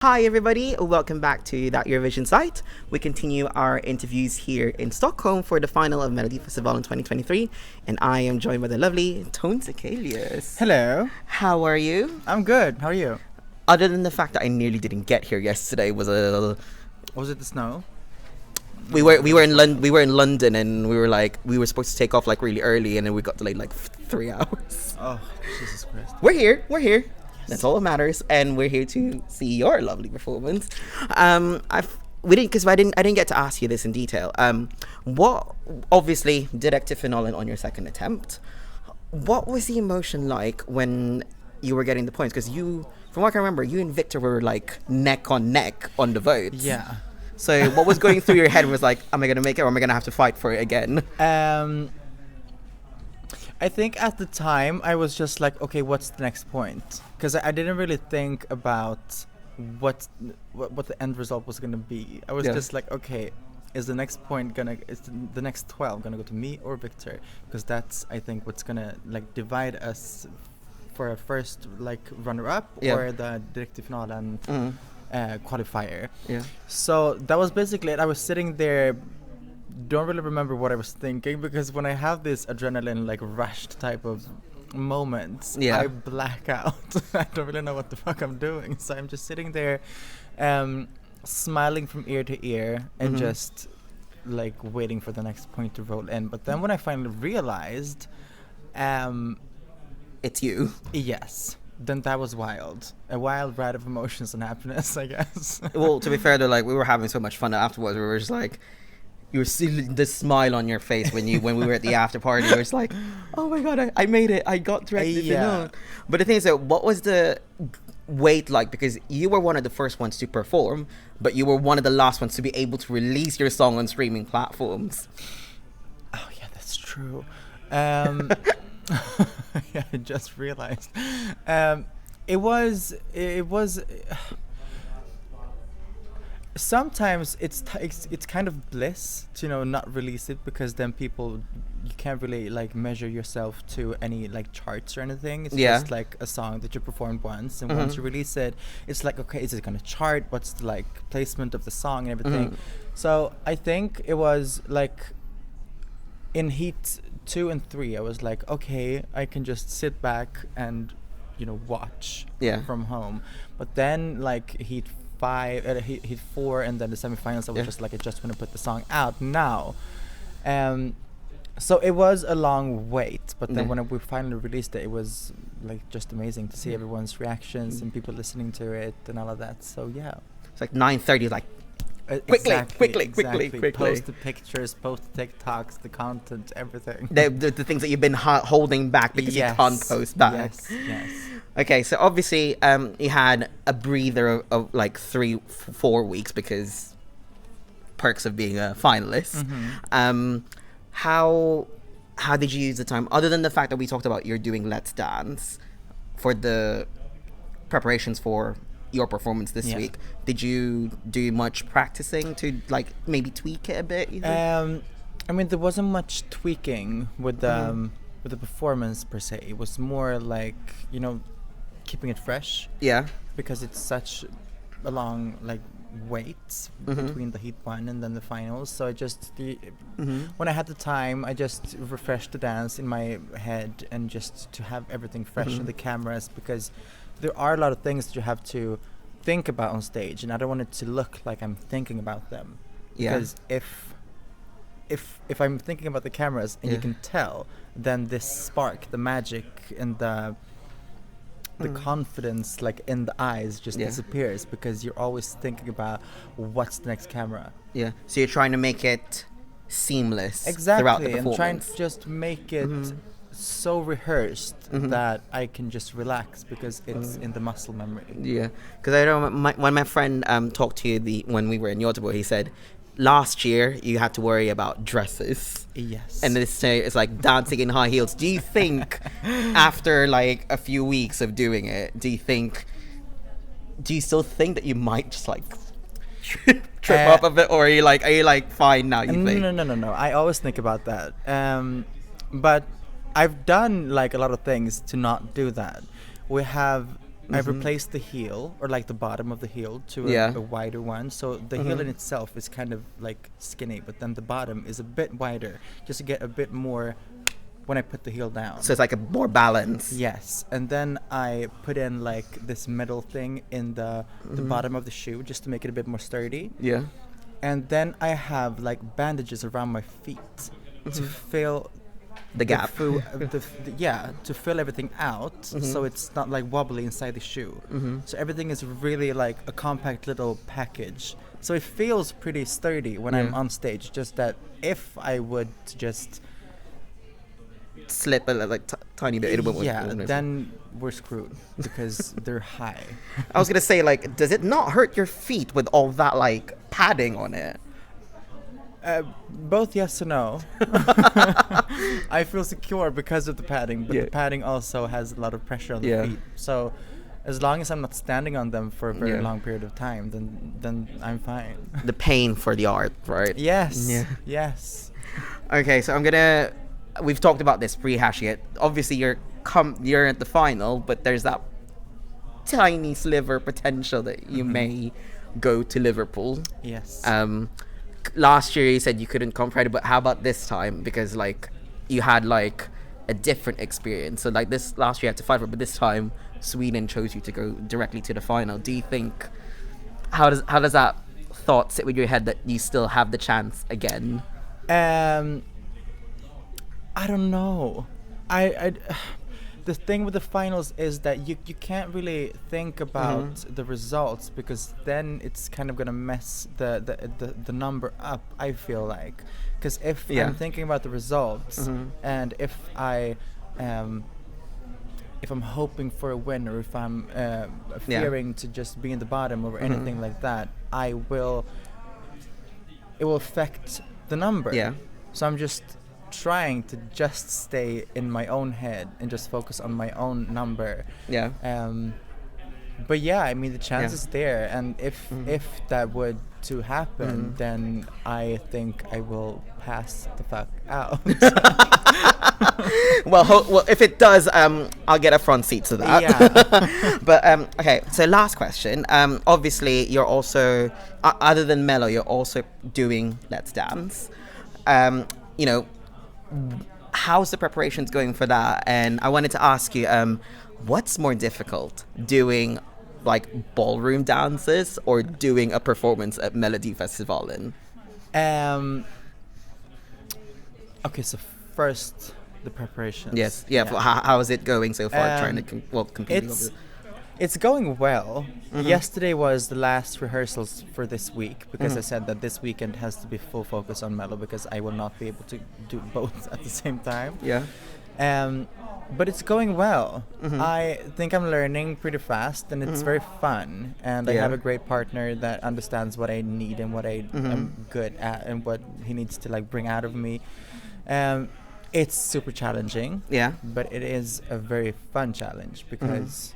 Hi everybody, welcome back to that Eurovision site. We continue our interviews here in Stockholm for the final of Melodifestivalen 2023, and I am joined by the lovely Tone Sekelius. Hello. How are you? I'm good. How are you? Other than the fact that I nearly didn't get here yesterday, was Was it the snow? we were in London, and we were supposed to take off like really early, and then we got delayed like 3 hours. Oh, Jesus Christ. We're here. Yes. That's all that matters, and we're here to see your lovely performance. I didn't get to ask you this in detail. What obviously directed finale on your second attempt. What was the emotion like when you were getting the points? Because you, from what I can remember, you and Victor were like neck on neck on the votes. Yeah. So what was going through your head was like, am I gonna make it, or am I gonna have to fight for it again? I think at the time I was just like, okay, what's the next point? Because I didn't really think about what the end result was gonna be. I was just like, okay, is the next 12 gonna go to me or Victor? Because that's, I think, what's gonna like divide us for a first like runner-up or the directive finale and qualifier. Yeah. So that was basically it. I was sitting there. Don't really remember what I was thinking, because when I have this adrenaline like rushed type of moments, I black out. I don't really know what the fuck I'm doing, so I'm just sitting there smiling from ear to ear and just like waiting for the next point to roll in. But then when I finally realized it's you, then that was wild. A wild ride of emotions and happiness, I guess. Well, to be fair though, like we were having so much fun afterwards. We were just like, you were seeing the smile on your face when we were at the after party. You were just like, oh my god, I made it. I got directed finale. But the thing is that, what was the wait like? Because you were one of the first ones to perform, but you were one of the last ones to be able to release your song on streaming platforms. Oh yeah, that's true. Yeah, I just realized. It was. Sometimes it's kind of bliss to not release it, because then you can't really like measure yourself to any like charts or anything. It's just like a song that you performed once, and once you release it, it's like, okay, is it gonna chart? What's the like placement of the song and everything? So I think it was like in heat 2 and 3, I was like, okay, I can just sit back and watch from home. But then like heat 4, and then the semifinals, I was just like, I just want to put the song out now. So it was a long wait, but then when we finally released it, it was like just amazing to see everyone's reactions and people listening to it and all of that. So yeah, it's like 9:30, like quickly. Post the pictures, post the TikToks, the content, everything. The things that you've been holding back because you can't post back. Yes. Okay, so obviously you had a breather of like 3-4 weeks, because perks of being a finalist. How did you use the time, other than the fact that we talked about you're doing Let's Dance for the preparations for your performance this week? Did you do much practicing to like maybe tweak it a bit, you think? I mean, there wasn't much tweaking with the performance per se. It was more like keeping it fresh, because it's such a long like wait between the heat 1 and then the finals. So I just when I had the time, I just refreshed the dance in my head, and just to have everything fresh in the cameras, because there are a lot of things that you have to think about on stage, and I don't want it to look like I'm thinking about them. Because if I'm thinking about the cameras and you can tell, then this spark, the magic, and the confidence like in the eyes just disappears, because you're always thinking about what's the next camera. So you're trying to make it seamless throughout the performance, and trying to just make it so rehearsed that I can just relax, because it's in the muscle memory. Because I know when my friend talked to you when we were in Göteborg, he said last year you had to worry about dresses. Yes. And this year it's like dancing in high heels. Do you think after like a few weeks of doing it, do you still think that you might just like trip up a bit, or are you like fine now, you think? No. I always think about that. But I've done like a lot of things to not do that. We have I've replaced the heel, or like the bottom of the heel, to a wider one. So the heel in itself is kind of like skinny, but then the bottom is a bit wider, just to get a bit more when I put the heel down. So it's like a more balance. Yes, and then I put in like this metal thing in the bottom of the shoe, just to make it a bit more sturdy. Yeah. And then I have like bandages around my feet to fill the gap. To fill everything out, so it's not like wobbly inside the shoe. So everything is really like a compact little package. So it feels pretty sturdy when I'm on stage. Just that if I would just slip a tiny bit, it won't. Then we're screwed because they're high. I was gonna say, like, does it not hurt your feet with all that like padding on it? Both yes and no. I feel secure because of the padding, but the padding also has a lot of pressure on the feet. So as long as I'm not standing on them for a very long period of time, then I'm fine. The pain for the art, right? Yes. Yeah. Yes. Okay, so we've talked about this, rehashing it. Obviously, you're at the final, but there's that tiny sliver potential that you may go to Liverpool. Yes. Last year you said you couldn't come Friday, but how about this time? Because like you had like a different experience. So like this last year you had to fight for it, but this time Sweden chose you to go directly to the final. Do you think how does that thought sit with your head that you still have the chance again? I don't know. I the thing with the finals is that you can't really think about the results, because then it's kind of gonna mess the number up, I feel like. Because if I'm thinking about the results, and if I'm hoping for a win, or if I'm fearing to just be in the bottom or anything like that, it will affect the number. Yeah. So I'm just trying to just stay in my own head and just focus on my own number. Yeah. But yeah, I mean the chance is there, and if that would to happen, then I think I will pass the fuck out. well, if it does, I'll get a front seat to that. Yeah. But okay, so last question. Obviously, you're also other than Mello, you're also doing Let's Dance. You know, how's the preparations going for that? And I wanted to ask you, what's more difficult, doing like ballroom dances or doing a performance at Melodifestivalen? Okay, so first the preparations. Yes, yeah. How is it going so far? Trying to compete. It's going well. Yesterday was the last rehearsals for this week, because I said that this weekend has to be full focus on Mello, because I will not be able to do both at the same time. Yeah. But it's going well. I think I'm learning pretty fast, and it's very fun. And I have a great partner that understands what I need and what I am good at, and what he needs to like bring out of me. It's super challenging. Yeah. But it is a very fun challenge, because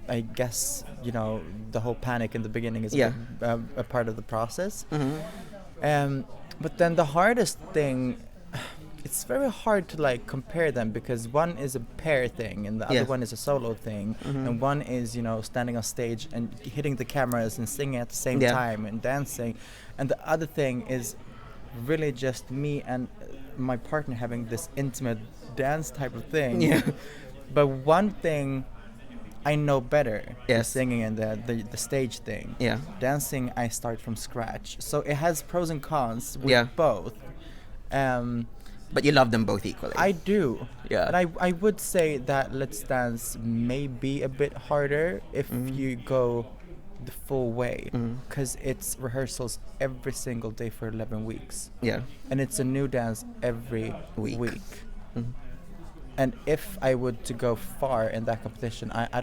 I guess, you know, the whole panic in the beginning is a part of the process. But then the hardest thing, it's very hard to like compare them, because one is a pair thing and the other one is a solo thing, and one is, you know, standing on stage and hitting the cameras and singing at the same time and dancing, and the other thing is really just me and my partner having this intimate dance type of thing. But one thing I know better, the singing and the stage thing. Dancing, I start from scratch, so it has pros and cons with both. But you love them both equally. I do. Yeah. And I would say that Let's Dance may be a bit harder if you go the full way, because it's rehearsals every single day for 11 weeks. Yeah. And it's a new dance every week. And if I would to go far in that competition, I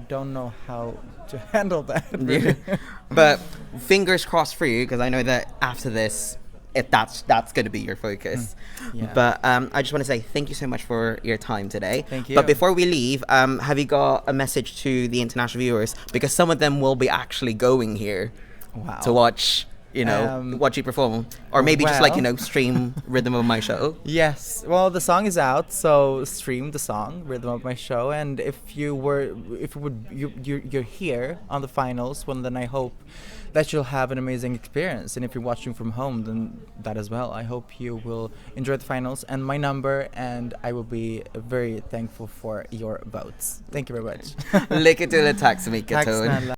don't know how to handle that. Really. But fingers crossed for you, because I know that after this, that's going to be your focus. But I just want to say thank you so much for your time today. Thank you. But before we leave, have you got a message to the international viewers, because some of them will be actually going here to watch you know, watch you perform, or maybe just like, you know, stream Rhythm of My Show. Yes. Well, the song is out, so stream the song Rhythm of My Show. And if you're here on the finals, well, then I hope that you'll have an amazing experience. And if you're watching from home, then that as well. I hope you will enjoy the finals and my number, and I will be very thankful for your votes. Thank you very much. Lycka till, tack så mycket, Tone.